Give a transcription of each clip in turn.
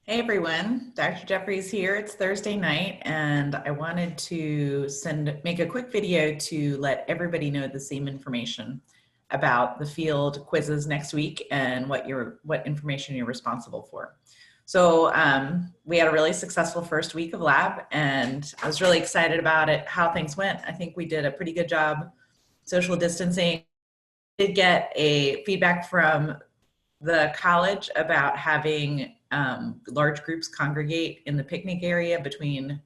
Hey everyone, Dr. Jeffries here. It's Thursday night and I wanted to make a quick video to let everybody know the same information about the field quizzes next week and what information you're responsible for. So we had a really successful first week of lab and I was really excited about it, how things went. I think we did a pretty good job social distancing. Did get a feedback from the college about having large groups congregate in the picnic area behind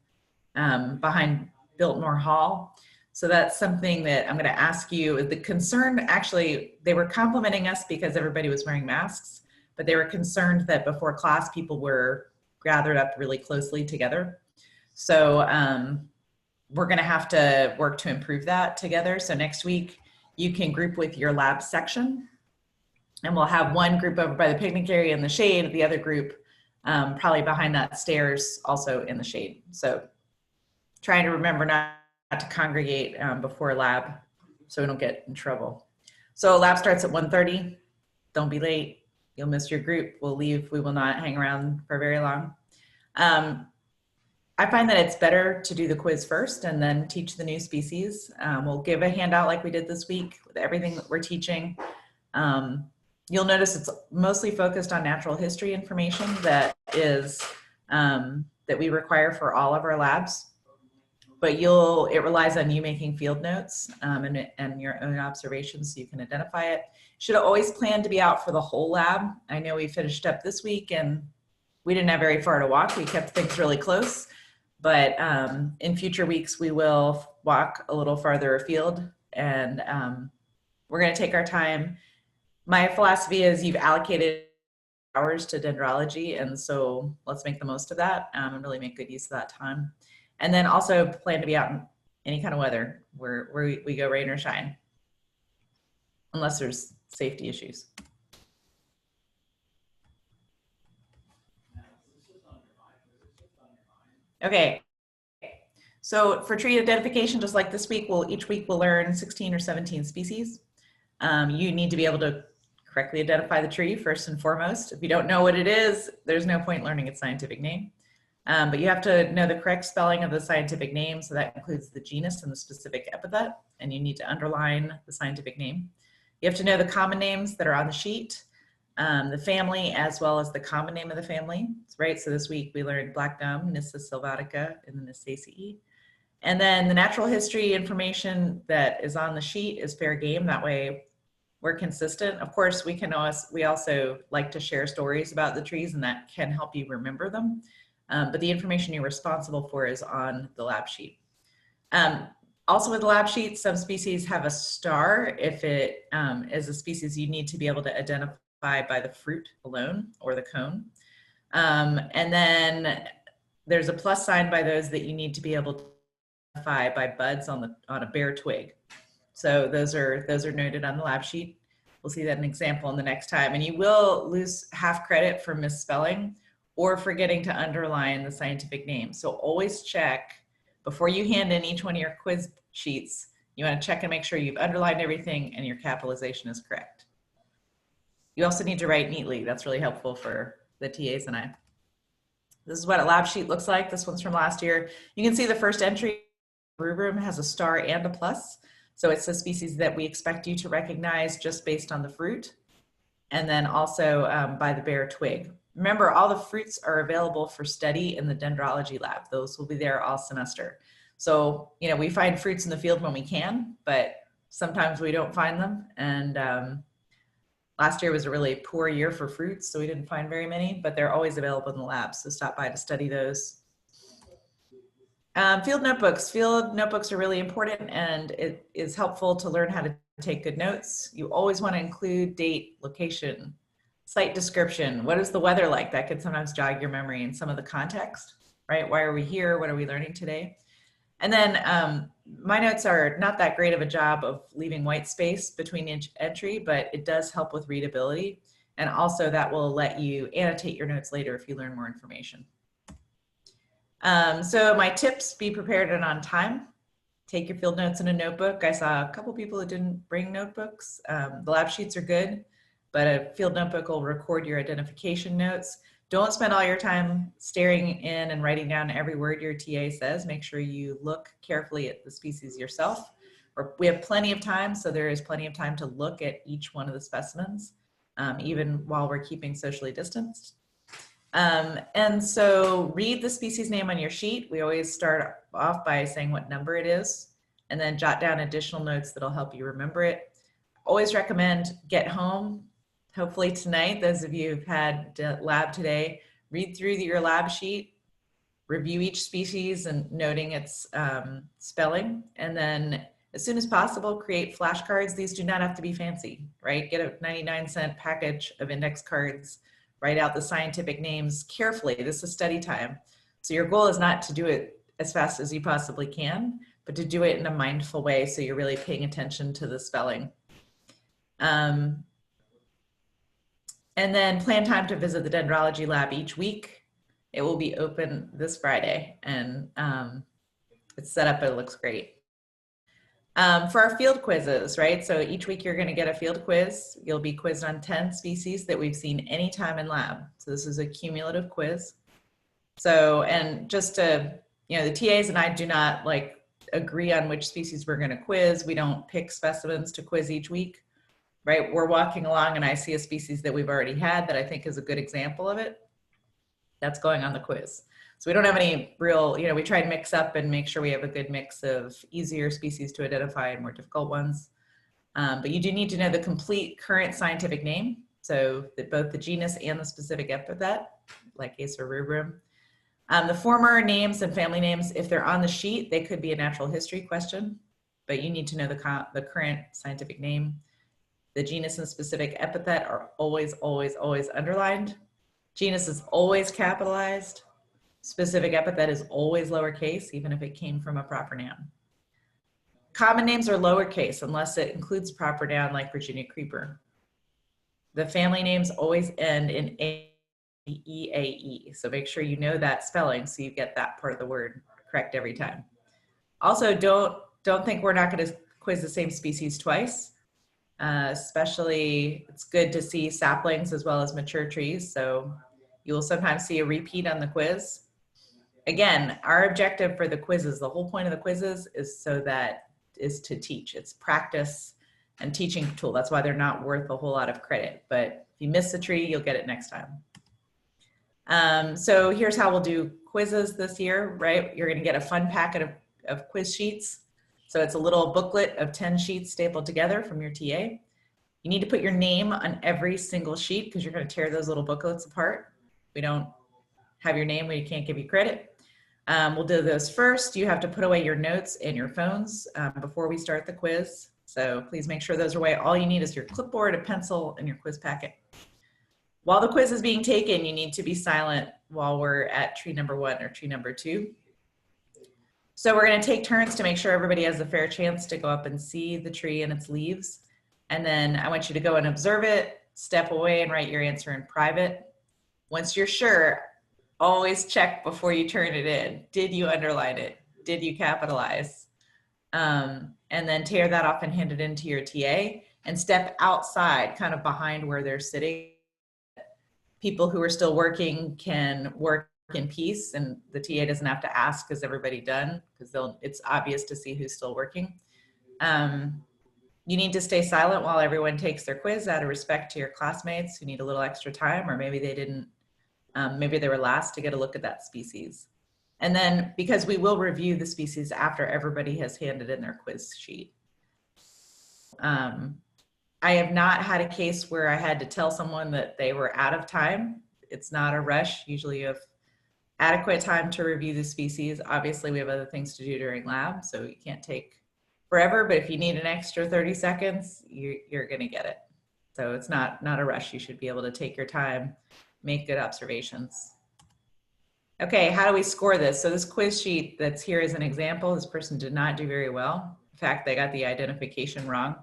Biltmore Hall. So that's something that I'm going to ask you. The concern, actually, they were complimenting us because everybody was wearing masks, but they were concerned that before class, people were gathered up really closely together. So we're going to have to work to improve that together. So next week, you can group with your lab section, and we'll have one group over by the picnic area in the shade, the other group probably behind that stairs also in the shade. So trying to remember not to congregate before lab so we don't get in trouble. So lab starts at 1:30. Don't be late. You'll miss your group. We'll leave. We will not hang around for very long. I find that it's better to do the quiz first and then teach the new species. We'll give a handout like we did this week with everything that we're teaching. You'll notice it's mostly focused on natural history information that we require for all of our labs, but it relies on you making field notes and your own observations so you can identify it. Should always plan to be out for the whole lab. I know we finished up this week and we didn't have very far to walk. We kept things really close, but in future weeks we will walk a little farther afield, and we're going to take our time. My philosophy is you've allocated hours to dendrology, and so let's make the most of that and really make good use of that time. And then also plan to be out in any kind of weather where we go rain or shine, unless there's safety issues. Okay, so for tree identification, just like this week, each week we'll learn 16 or 17 species. You need to be able to correctly identify the tree first and foremost. If you don't know what it is, there's no point learning its scientific name. But you have to know the correct spelling of the scientific name, so that includes the genus and the specific epithet, and you need to underline the scientific name. You have to know the common names that are on the sheet, the family, as well as the common name of the family, right? So this week we learned black gum, Nyssa sylvatica, and the Nysaceae. And then the natural history information that is on the sheet is fair game. That way we're consistent. Of course, we also like to share stories about the trees, and that can help you remember them. But the information you're responsible for is on the lab sheet. Also with the lab sheet, some species have a star if it is a species you need to be able to identify by the fruit alone or the cone. And then there's a plus sign by those that you need to be able to identify by buds on a bare twig. So those are noted on the lab sheet. We'll see that in an example in the next time. And you will lose half credit for misspelling or forgetting to underline the scientific name. So always check before you hand in each one of your quiz sheets. You want to check and make sure you've underlined everything and your capitalization is correct. You also need to write neatly. That's really helpful for the TAs and I. This is what a lab sheet looks like. This one's from last year. You can see the first entry rubric has a star and a plus. So it's the species that we expect you to recognize just based on the fruit, and then also by the bare twig. Remember, all the fruits are available for study in the dendrology lab. Those will be there all semester. So, we find fruits in the field when we can, but sometimes we don't find them. And last year was a really poor year for fruits, so we didn't find very many, but they're always available in the lab. So stop by to study those. Field notebooks. Field notebooks are really important, and it is helpful to learn how to take good notes. You always want to include date, location, site description. What is the weather like? That can sometimes jog your memory, and some of the context, right? Why are we here? What are we learning today? And then my notes are not that great of a job of leaving white space between each entry, but it does help with readability. And also that will let you annotate your notes later if you learn more information. So my tips: be prepared and on time. Take your field notes in a notebook. I saw a couple people that didn't bring notebooks. The lab sheets are good, but a field notebook will record your identification notes. Don't spend all your time staring in and writing down every word your TA says. Make sure you look carefully at the species yourself. We have plenty of time, so there is plenty of time to look at each one of the specimens, even while we're keeping socially distanced. And so read the species name on your sheet. We always start off by saying what number it is, and then jot down additional notes that'll help you remember it. Always recommend get home. Hopefully tonight, those of you who've had lab today, read through your lab sheet, review each species and noting its spelling, and then as soon as possible, create flashcards. These do not have to be fancy, right? Get a 99-cent package of index cards, write out the scientific names carefully. This is study time. So your goal is not to do it as fast as you possibly can, but to do it in a mindful way so you're really paying attention to the spelling. And then plan time to visit the Dendrology lab each week. It will be open this Friday, and it's set up, it looks great. For our field quizzes, right? So each week you're gonna get a field quiz. You'll be quizzed on 10 species that we've seen anytime in lab. So this is a cumulative quiz. So, and just to, you know, the TAs and I do not like agree on which species we're gonna quiz. We don't pick specimens to quiz each week. Right, we're walking along and I see a species that we've already had that I think is a good example of it. That's going on the quiz. So we don't have any real, you know, we try and mix up and make sure we have a good mix of easier species to identify and more difficult ones. But you do need to know the complete current scientific name. So that both the genus and the specific epithet, like Acer rubrum. The former names and family names, if they're on the sheet, they could be a natural history question, but you need to know the current scientific name. The genus and specific epithet are always, always, always underlined. Genus is always capitalized. Specific epithet is always lowercase, even if it came from a proper noun. Common names are lowercase unless it includes a proper noun like Virginia creeper. The family names always end in A-E-A-E. So make sure you know that spelling so you get that part of the word correct every time. Also, don't think we're not going to quiz the same species twice. Especially, it's good to see saplings as well as mature trees. So you will sometimes see a repeat on the quiz. Again, our objective for the quizzes, the whole point of the quizzes is to teach. It's practice and teaching tool. That's why they're not worth a whole lot of credit. But if you miss the tree, you'll get it next time. So here's how we'll do quizzes this year, right? You're gonna get a fun packet of quiz sheets. So it's a little booklet of 10 sheets stapled together from your TA. You need to put your name on every single sheet because you're going to tear those little booklets apart. We don't have your name, we can't give you credit. We'll do those first. You have to put away your notes and your phones before we start the quiz. So please make sure those are away. All you need is your clipboard, a pencil, and your quiz packet. While the quiz is being taken, you need to be silent while we're at tree number 1 or tree number 2. So we're going to take turns to make sure everybody has a fair chance to go up and see the tree and its leaves. And then I want you to go and observe it, step away and write your answer in private. Once you're sure, always check before you turn it in. Did you underline it? Did you capitalize? And then tear that off and hand it into your TA and step outside, kind of behind where they're sitting. People who are still working can work in peace and the TA doesn't have to ask, is everybody done? Because it's obvious to see who's still working. You need to stay silent while everyone takes their quiz out of respect to your classmates who need a little extra time, or maybe they didn't, maybe they were last to get a look at that species. And then, because we will review the species after everybody has handed in their quiz sheet. I have not had a case where I had to tell someone that they were out of time. It's not a rush. Usually you have adequate time to review the species. Obviously, we have other things to do during lab, so you can't take forever, but if you need an extra 30 seconds, you're gonna get it. So it's not a rush. You should be able to take your time, make good observations. Okay, how do we score this? So this quiz sheet that's here is an example. This person did not do very well. In fact, they got the identification wrong.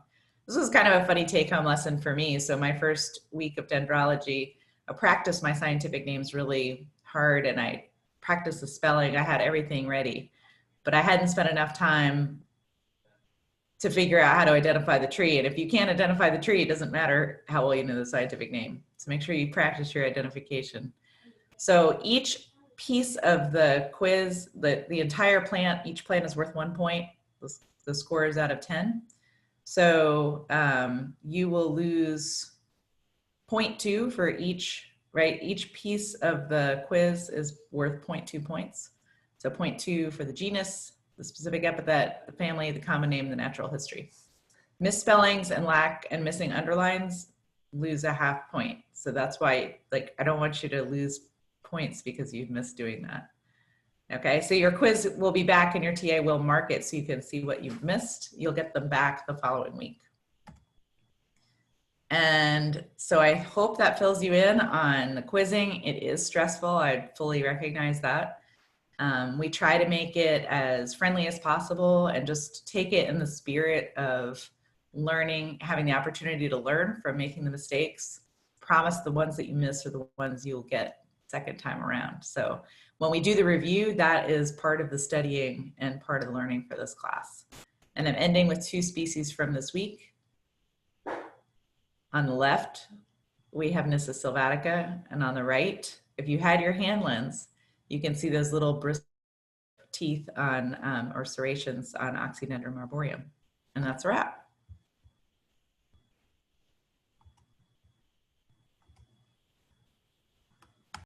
This was kind of a funny take-home lesson for me. So my first week of dendrology, I practiced my scientific names really hard and I practiced the spelling. I had everything ready, but I hadn't spent enough time to figure out how to identify the tree. And if you can't identify the tree, it doesn't matter how well you know the scientific name. So make sure you practice your identification. So each piece of the quiz, the entire plant, each plant is worth 1 point. The score is out of 10. So you will lose 0.2 for each, right? Each piece of the quiz is worth 0.2 points. So 0.2 for the genus, the specific epithet, the family, the common name, the natural history. Misspellings and lack and missing underlines lose a half point. So that's why, like, I don't want you to lose points because you've missed doing that. Okay, so your quiz will be back and your TA will mark it so you can see what you've missed. You'll get them back the following week. And so I hope that fills you in on the quizzing. It is stressful. I fully recognize that. We try to make it as friendly as possible and just take it in the spirit of learning, having the opportunity to learn from making the mistakes. Promise the ones that you miss are the ones you'll get second time around. So when we do the review, that is part of the studying and part of the learning for this class. And I'm ending with 2 species from this week. On the left, we have Nyssa sylvatica, and on the right, if you had your hand lens, you can see those little bristle teeth on, or serrations on Oxydendron arboreum. And that's a wrap.